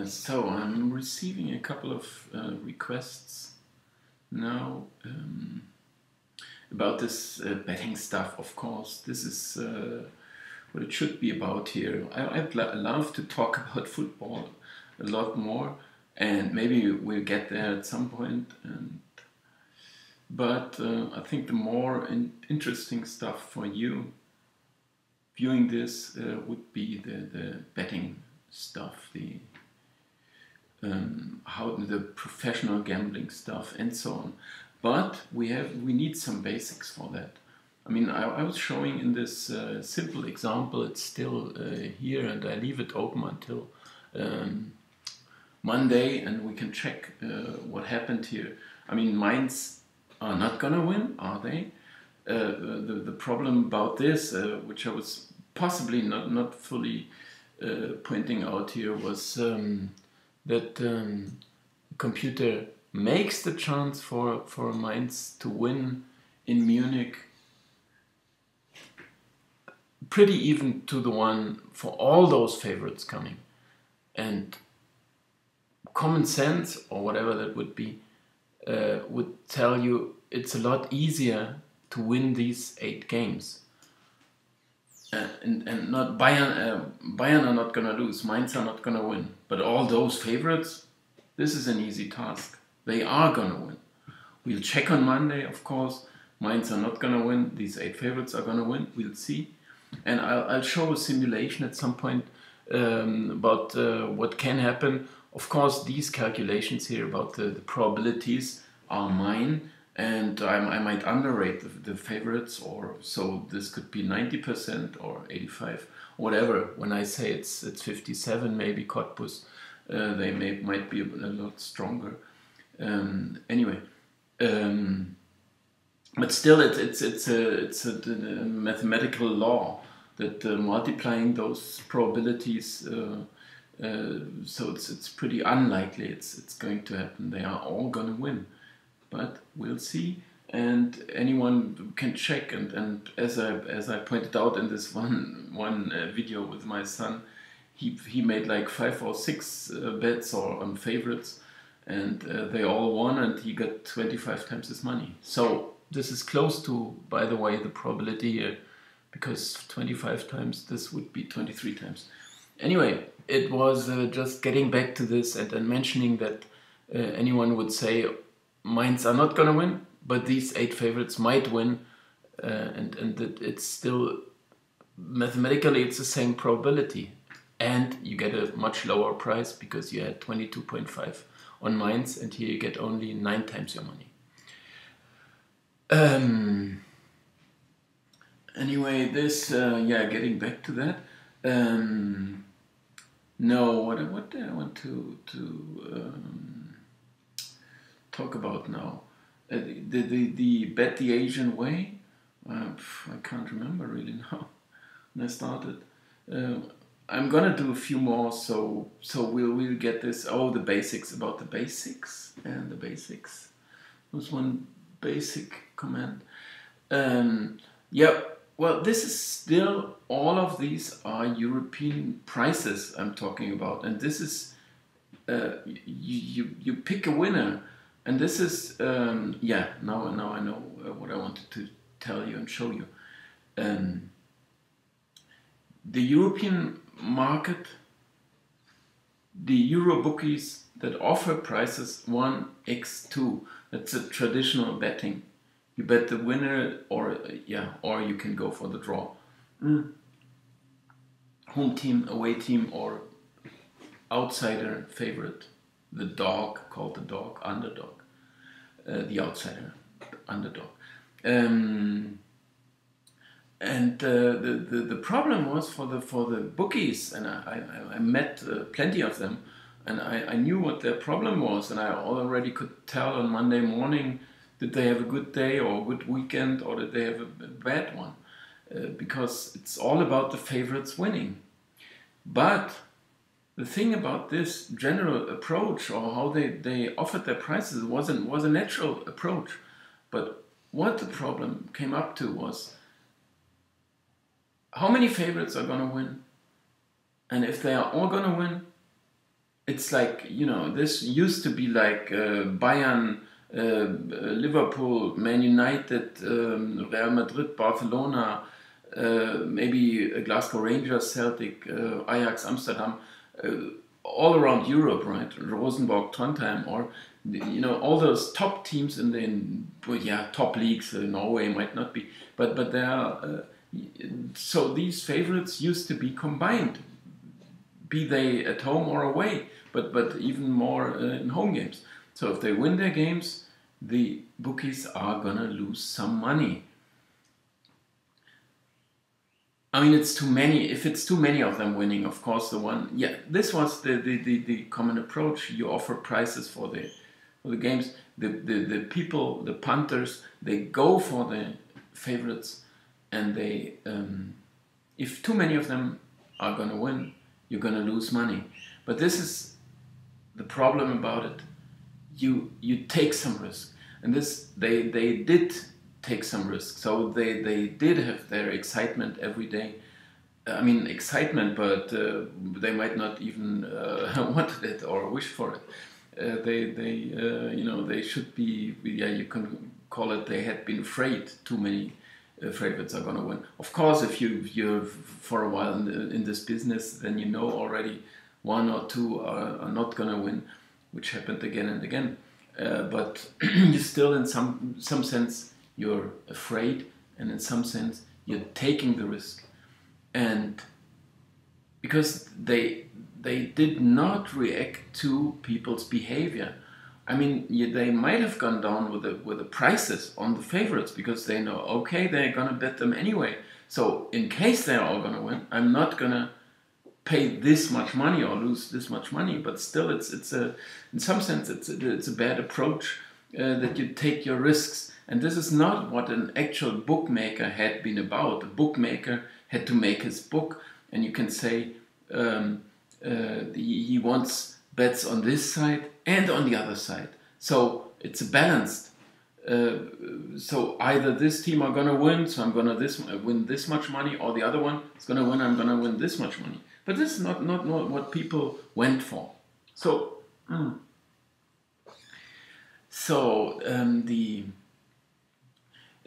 So I'm receiving a couple of requests now about this betting stuff. Of course, this is what it should be about here. I'd love to talk about football a lot more, and maybe we'll get there at some point. But I think the more interesting stuff for you viewing this would be the betting stuff, how the professional gambling stuff and so on. But we need some basics for that. I mean, I was showing in this simple example, it's still here, and I leave it open until Monday, and we can check what happened here. I mean, Mainz are not gonna win, are they? The problem about this, which I was possibly not fully pointing out here, was that the computer makes the chance for Mainz to win in Munich pretty even to the one for all those favorites coming. And common sense, or whatever that would be, would tell you it's a lot easier to win these 8 games. And not Bayern are not going to lose, Mainz are not going to win. But all those favorites, this is an easy task. They are going to win. We'll check on Monday, of course. Mainz are not going to win. These 8 favorites are going to win. We'll see. And I'll show a simulation at some point about what can happen. Of course, these calculations here about the probabilities are mine. And I might underrate the favorites, or so this could be 90% or 85, whatever. When I say it's 57, maybe Cottbus, they might be a lot stronger. Anyway, but still, it's a mathematical law that multiplying those probabilities. So it's pretty unlikely it's going to happen. They are all going to win. But we'll see, and anyone can check. And as I pointed out in this one video with my son, he made like 5 or 6 bets or on favorites, and they all won, and he got 25 times his money. So this is close to, by the way, the probability here, because 25 times this would be 23 times. Anyway, it was just getting back to this and then mentioning that anyone would say Mainz are not going to win, but these 8 favorites might win, and that it's still mathematically it's the same probability, and you get a much lower price because you had 22.5 on Mainz, and here you get only 9 times your money. Anyway, this getting back to that. No, what do I want to talk about now? The bet the Asian way. I can't remember really now. When I started, I'm gonna do a few more. So we'll get this. Oh, the basics, about the basics and the basics. There's one basic comment. Yeah. Well, this is still, all of these are European prices I'm talking about, and this is you pick a winner. And this is, now I know what I wanted to tell you and show you. The European market, the Euro bookies that offer prices 1x2, that's a traditional betting. You bet the winner, or you can go for the draw. Home team, away team, or outsider favorite. The dog, called the dog, underdog. The outsider, underdog. And the problem was for the bookies, and I met plenty of them, and I knew what their problem was, and I already could tell on Monday morning did they have a good day or a good weekend, or did they have a bad one, because it's all about the favorites winning. But the thing about this general approach, or how they offered their prices, was a natural approach. But what the problem came up to was, how many favorites are going to win? And if they are all going to win, it's like, this used to be like Bayern, Liverpool, Man United, Real Madrid, Barcelona, maybe Glasgow Rangers, Celtic, Ajax, Amsterdam, uh, all around Europe, right? Rosenborg, Trondheim, or all those top teams top leagues. Norway might not be, but they are. So these favorites used to be combined, be they at home or away, but even more in home games. So if they win their games, the bookies are gonna lose some money. I mean, it's too many. If it's too many of them winning, of course, this was the common approach. You offer prices for the games. The people, the punters, they go for the favorites, and they if too many of them are gonna win, you're gonna lose money. But this is the problem about it. You take some risk, and they did take some risk. So they did have their excitement every day. I mean, excitement, but they might not even wanted it or wish for it. They should be. Yeah, you can call it. They had been afraid. Too many favorites are going to win. Of course, if you're for a while in this business, then you know already one or two are not going to win, which happened again and again. But you still, in some sense, you're afraid, and in some sense, you're taking the risk. And because they did not react to people's behavior. I mean, they might have gone down with the prices on the favorites because they know, okay, they're gonna bet them anyway. So in case they're all gonna win, I'm not gonna pay this much money or lose this much money. But still, in some sense, it's a bad approach that you take your risks. And this is not what an actual bookmaker had been about. The bookmaker had to make his book, and you can say he wants bets on this side and on the other side. So it's balanced. So either this team are going to win, so I'm going to win this much money, or the other one is going to win, I'm going to win this much money. But this is not what people went for. So,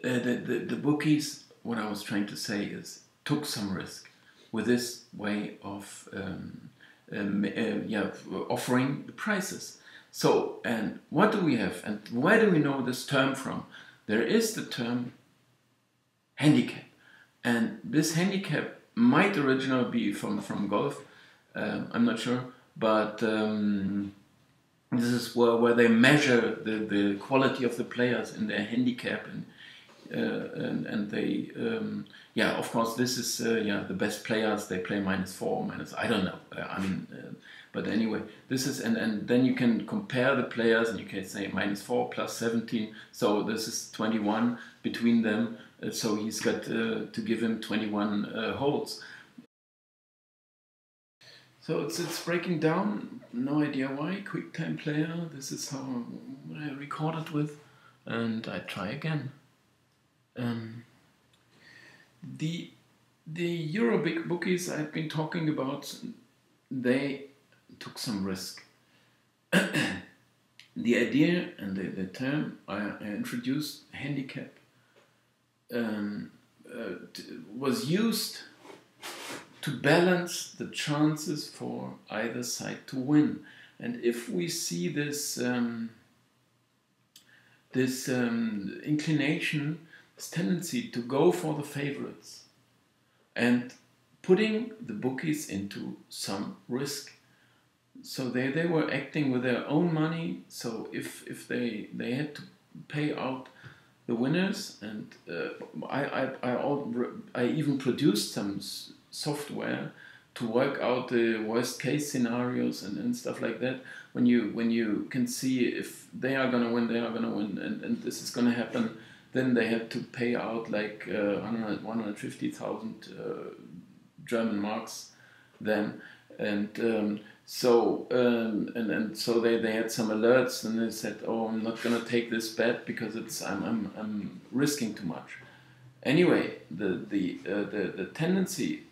the bookies, what I was trying to say is, took some risk with this way of offering the prices. So, and what do we have, and where do we know this term from? There is the term handicap, and this handicap might originally be from golf. I'm not sure, but this is where they measure the quality of the players in their handicap, and they of course this is the best players, they play -4, I don't know. But anyway, this is and then you can compare the players, and you can say -4 plus 17, so this is 21 between them. So he's got to give him 21 holes. So it's breaking down. No idea why. QuickTime Player. This is how I recorded with, and I try again. The Euro big bookies I've been talking about, they took some risk. The idea and the term I introduced, handicap, was used to balance the chances for either side to win. And if we see this inclination, this tendency to go for the favorites, and putting the bookies into some risk. So they were acting with their own money. So if they had to pay out the winners, and I even produced some software to work out the worst case scenarios and stuff like that. When you can see if they are gonna win, and this is gonna happen, then they had to pay out like 150,000 German marks then, and so they had some alerts, and they said, "Oh, I'm not gonna take this bet because I'm risking too much." Anyway, the tendency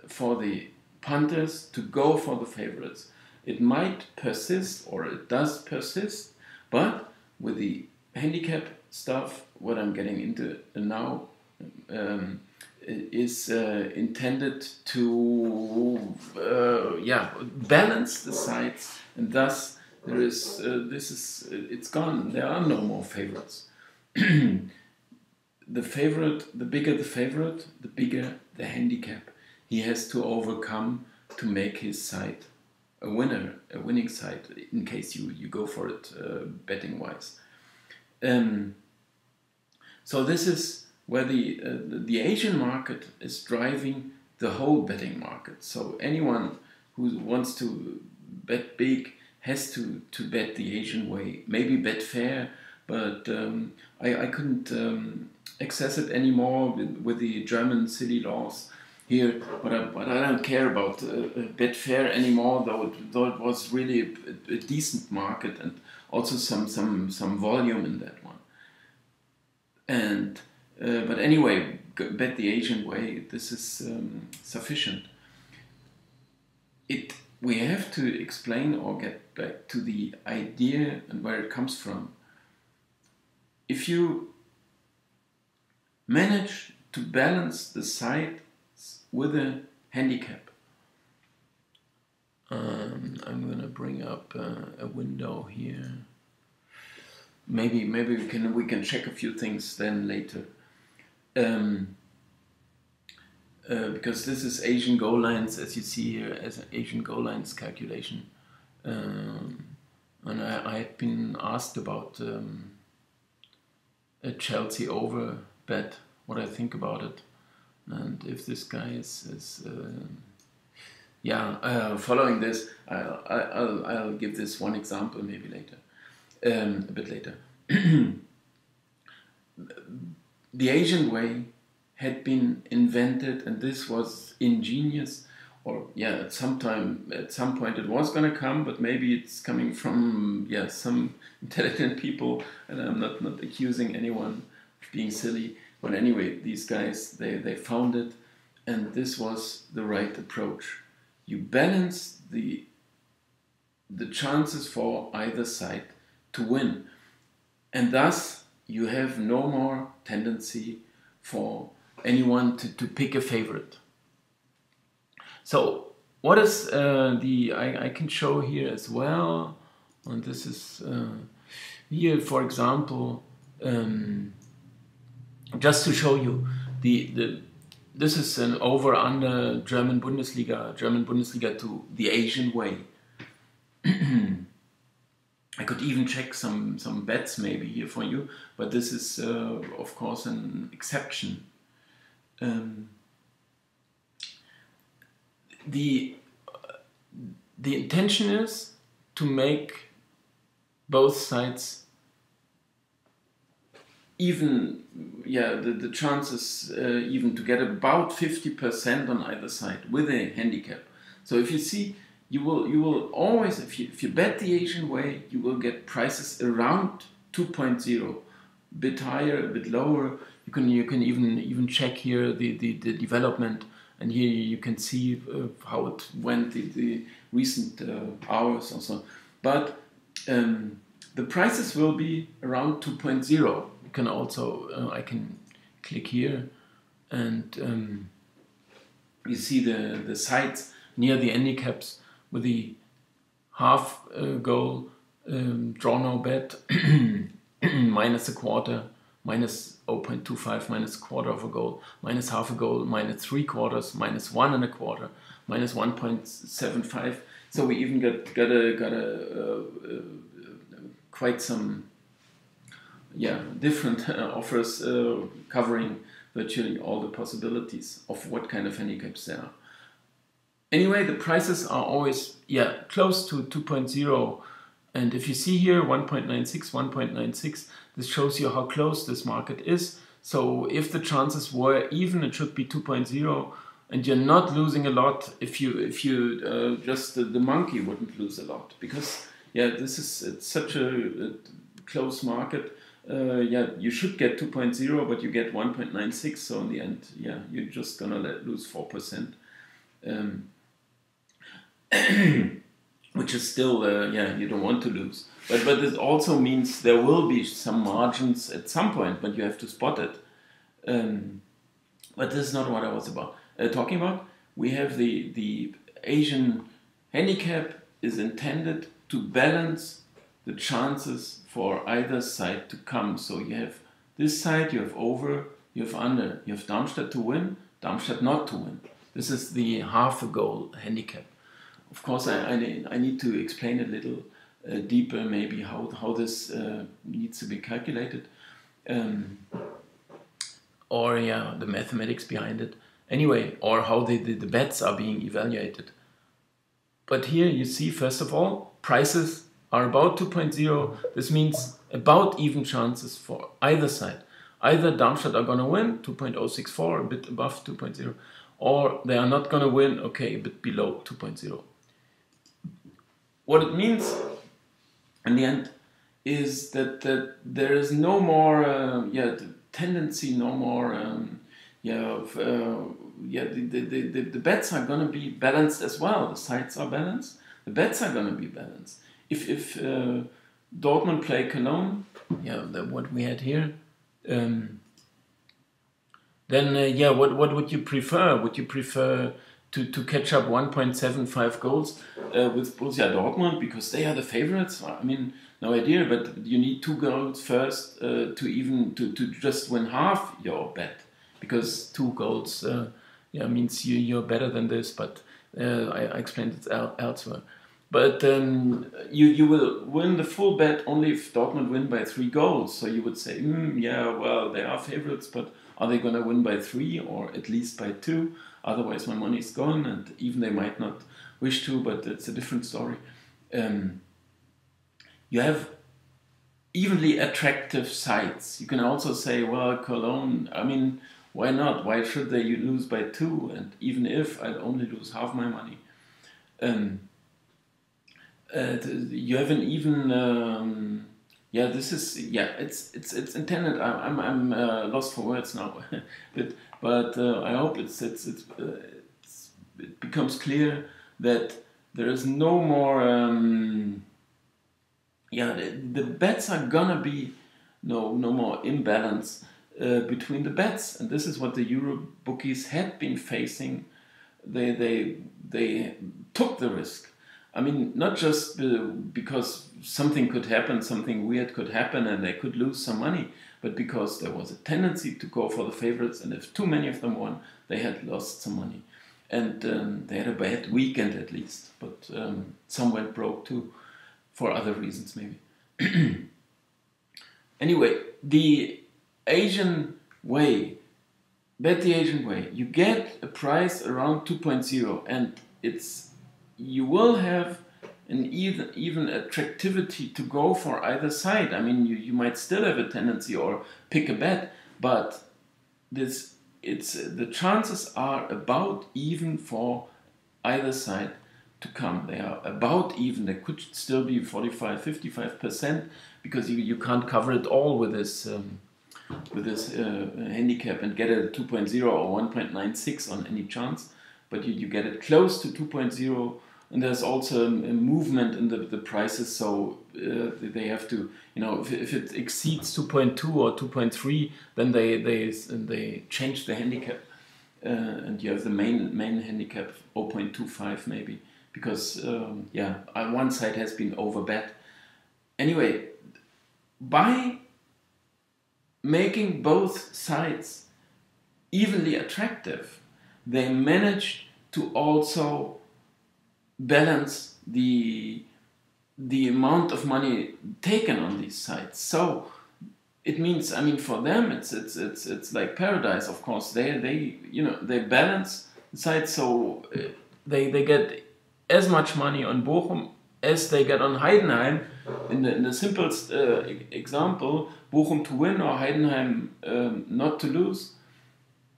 for the punters to go for the favorites it might persist, or it does persist, but with the handicap stuff, what I'm getting into now, is intended to balance the sides, and thus there is it's gone. There are no more favorites. The bigger the favorite, the bigger the handicap he has to overcome to make his side a winning side, in case you go for it betting wise. So this is where the Asian market is driving the whole betting market. So anyone who wants to bet big has to bet the Asian way. Maybe bet fair, but I couldn't access it anymore with the German silly laws here. But I don't care about Betfair anymore, though it was really a decent market and also some volume in that one. And but anyway, bet the Asian way. This is sufficient. We have to explain or get back to the idea and where it comes from. If you manage to balance the sides with a handicap, I'm gonna bring up a window here. Maybe we can check a few things then later. Because this is Asian goal lines, as you see here, as an Asian goal lines calculation. And I had been asked about a Chelsea over bet, what I think about it, and if this guy is following this. I'll give this one example maybe later, a bit later. The Asian way had been invented, and this was ingenious, or at some point it was gonna come, but maybe it's coming from some intelligent people, and I'm not accusing anyone of being silly, but anyway, these guys they found it, and this was the right approach. You balance the chances for either side to win, and thus you have no more tendency for anyone to pick a favorite. So what is I can show here as well, and this is here, for example, just to show you this is an over-under German Bundesliga to the Asian way. I could even check some bets maybe here for you, but this is of course an exception. The intention is to make both sides even, the chances even, to get about 50% on either side with a handicap. So if you see, you will always, if you bet the Asian way, you will get prices around 2.0, a bit higher, a bit lower. You can even check here the development, and here you can see how it went the recent hours also. But the prices will be around 2.0. You can also I can click here, and you see the sides near the handicaps with the half goal, draw no bet, minus a quarter, minus 0.25, minus a quarter of a goal, minus half a goal, minus 3/4, minus 1 1/4, minus 1.75. So we even got a quite some different offers covering virtually all the possibilities of what kind of handicaps there are. Anyway, the prices are always close to 2.0, and if you see here 1.96, 1.96, this shows you how close this market is. So if the chances were even, it should be 2.0, and you're not losing a lot if you just the monkey wouldn't lose a lot, because it's such a close market. You should get 2.0, but you get 1.96, so in the end, you're just gonna lose 4%. which is still, yeah, you don't want to lose. But it also means there will be some margins at some point, but you have to spot it. Um, but this is not what I was talking about. We have the Asian handicap is intended to balance the chances for either side to come. So you have this side, you have over, you have under, you have Darmstadt to win, Darmstadt not to win. This is the half a goal handicap. Of course, I need to explain a little deeper maybe how this needs to be calculated. Or yeah, the mathematics behind it. Anyway, or how the bets are being evaluated. But here you see, first of all, prices are about 2.0. This means about even chances for either side. Either Darmstadt are going to win, 2.064, a bit above 2.0, or they are not going to win, okay, a bit below 2.0. What it means in the end is that there is no more tendency, no more the bets are going to be balanced as well. The sides are balanced, the bets are going to be balanced. If Dortmund play Cologne, what we had here, then what would you prefer? Would you prefer to catch up 1.75 goals with Borussia Dortmund because they are the favorites? I mean, no idea, but you need 2 goals first to just win half your bet, because 2 goals means you're better than this. But I explained it elsewhere. But you will win the full bet only if Dortmund win by 3 goals. So you would say, well, they are favorites, but are they going to win by 3 or at least by 2? Otherwise, my money is gone, and even they might not wish to, but it's a different story. You have evenly attractive sides. You can also say, well, Cologne, I mean, why not? Why should they lose by 2? And even if I'd only lose half my money. You have an even... it's intended. I'm lost for words now, but I hope it becomes clear that there is no more. The bets are gonna be no more imbalance between the bets, and this is what the Euro bookies had been facing. They took the risk. I mean, not just because something could happen, something weird could happen and they could lose some money, but because there was a tendency to go for the favorites, and if too many of them won, they had lost some money. And they had a bad weekend at least, but some went broke too, for other reasons maybe. Anyway, the Asian way, bet the Asian way, you get a price around 2.0, and you will have an even attractivity to go for either side. I mean, you might still have a tendency or pick a bet, but the chances are about even for either side to come. They are about even. They could still be 45, 55%, because you can't cover it all with this handicap and get a 2.0 or 1.96 on any chance, but you get it close to 2.0. And there's also a movement in the prices, so they have to, if it exceeds 2.2 or 2.3, then they change the handicap, and you have the main handicap 0.25 maybe, because one side has been overbet. Anyway, by making both sides evenly attractive, they manage to also balance the amount of money taken on these sites. So it means, I mean, for them it's like paradise. Of course, they balance the sites, so they get as much money on Bochum as they get on Heidenheim. In the simplest example, Bochum to win or Heidenheim not to lose.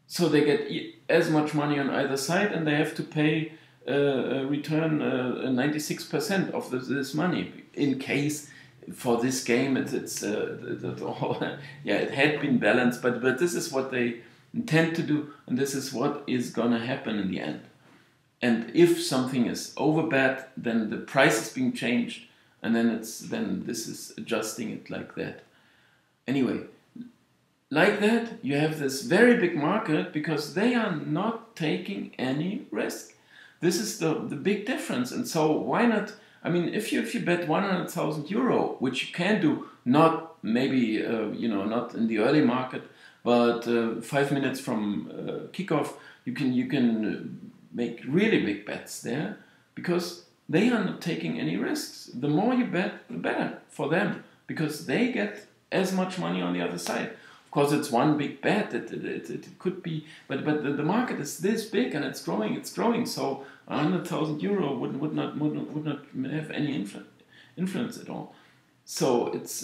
So they get as much money on either side, and they have to pay return 96% of this money in case for this game it had been balanced, but this is what they intend to do, and this is what is gonna happen in the end. and if something is overbet, then the price is being changed, and then this is adjusting it like that. Anyway, like that, you have this very big market because they are not taking any risk. This is the big difference. And so why not? I mean, if you bet 100,000 euro, which you can do, not maybe not in the early market, but 5 minutes from kickoff, you can make really big bets there because they are not taking any risks. The more you bet, the better for them because they get as much money on the other side. Of course, it's one big bet. It could be, but the market is this big and it's growing. It's growing. So 100,000 euro would not have any influence at all. So it's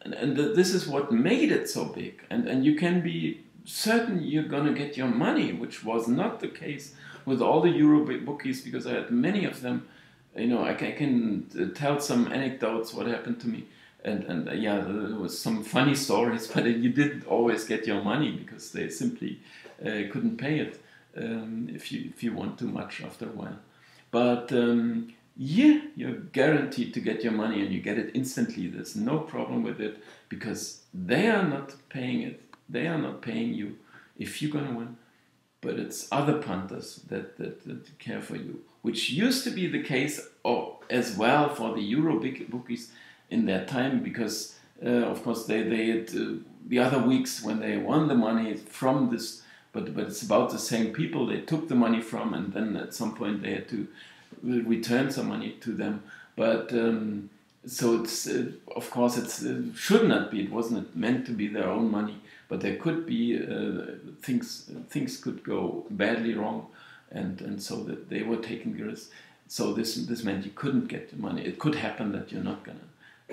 this is what made it so big. And you can be certain you're gonna get your money, which was not the case with all the Euro bookies because I had many of them. I can tell some anecdotes what happened to me. And there was some funny stories, but you didn't always get your money because they simply couldn't pay it if you want too much after a while. But you're guaranteed to get your money and you get it instantly. There's no problem with it because they are not paying it. They are not paying you if you're gonna win. But it's other punters that care for you, which used to be the case as well for the Euro bookies in that time because of course they had the other weeks when they won the money from this, but it's about the same people they took the money from, and then at some point they had to return some money to them. But so it's of course it should not be. It wasn't meant to be their own money, but there could be things could go badly wrong, and so that they were taking the risk. So this meant you couldn't get the money. It could happen that you're not gonna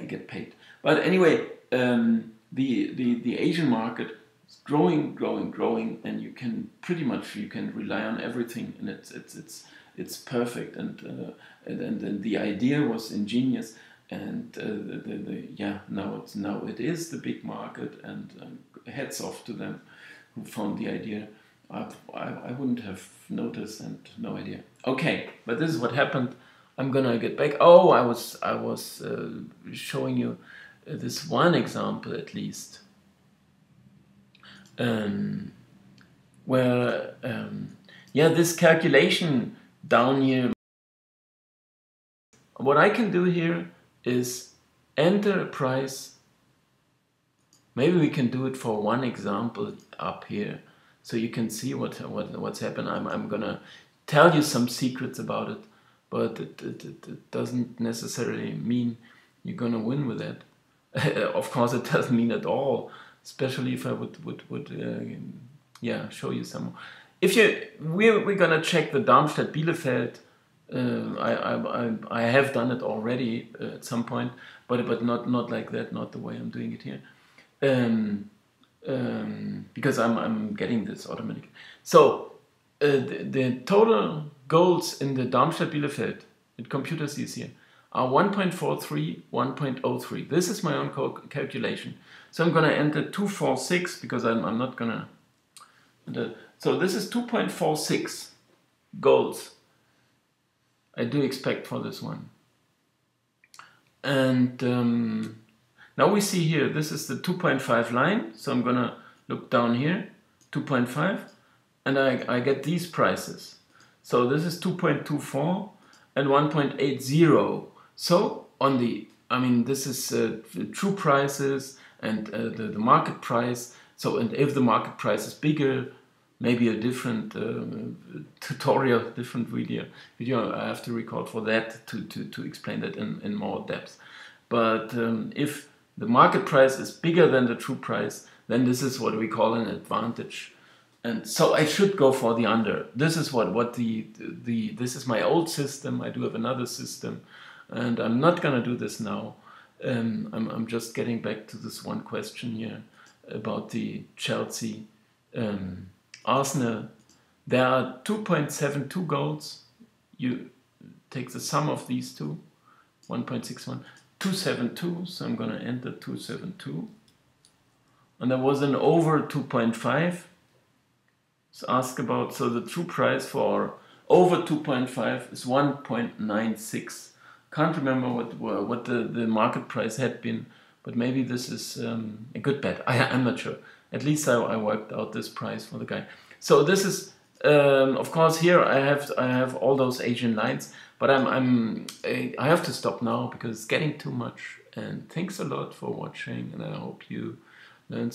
get paid. But anyway, the Asian market is growing, and you can pretty much rely on everything, and it's perfect, and the idea was ingenious, and now it is the big market, and hats off to them who found the idea. I wouldn't have noticed and no idea. Okay, but this is what happened. I'm gonna get back. Oh, I was showing you this one example at least, where this calculation down here. What I can do here is enter a price. Maybe we can do it for one example up here, so you can see what's happened. I'm gonna tell you some secrets about it. But it doesn't necessarily mean you're gonna win with that. Of course, it doesn't mean at all. Especially if I would show you some. If we're gonna check the Darmstadt Bielefeld. I have done it already at some point, but not like that. Not the way I'm doing it here. Because I'm getting this automatically. So the total goals in the Darmstadt Bielefeld, it computer sees here, are 1.43, 1.03. This is my own calculation. So I'm going to enter 246 because I'm not going to. So this is 2.46 goals I do expect for this one. And now we see here, this is the 2.5 line. So I'm going to look down here, 2.5, and I get these prices. So this is 2.24 and 1.80. So this is true prices and the market price. So, and if the market price is bigger, maybe a different tutorial, different video I have to record for that to explain that in more depth. But if the market price is bigger than the true price, then this is what we call an advantage. And so I should go for the under. This is this is my old system. I do have another system, and I'm not gonna do this now. I'm just getting back to this one question here about the Chelsea Arsenal. There are 2.72 goals. You take the sum of these two, 1.61, 272. So I'm gonna enter 272, and there was an over 2.5. ask about, so the true price for over 2.5 is 1.96. Can't remember what the market price had been, but maybe this is a good bet. I'm not sure. At least I worked out this price for the guy. So this is, of course, here I have all those Asian lines, but I have to stop now because it's getting too much. And thanks a lot for watching, and I hope you learned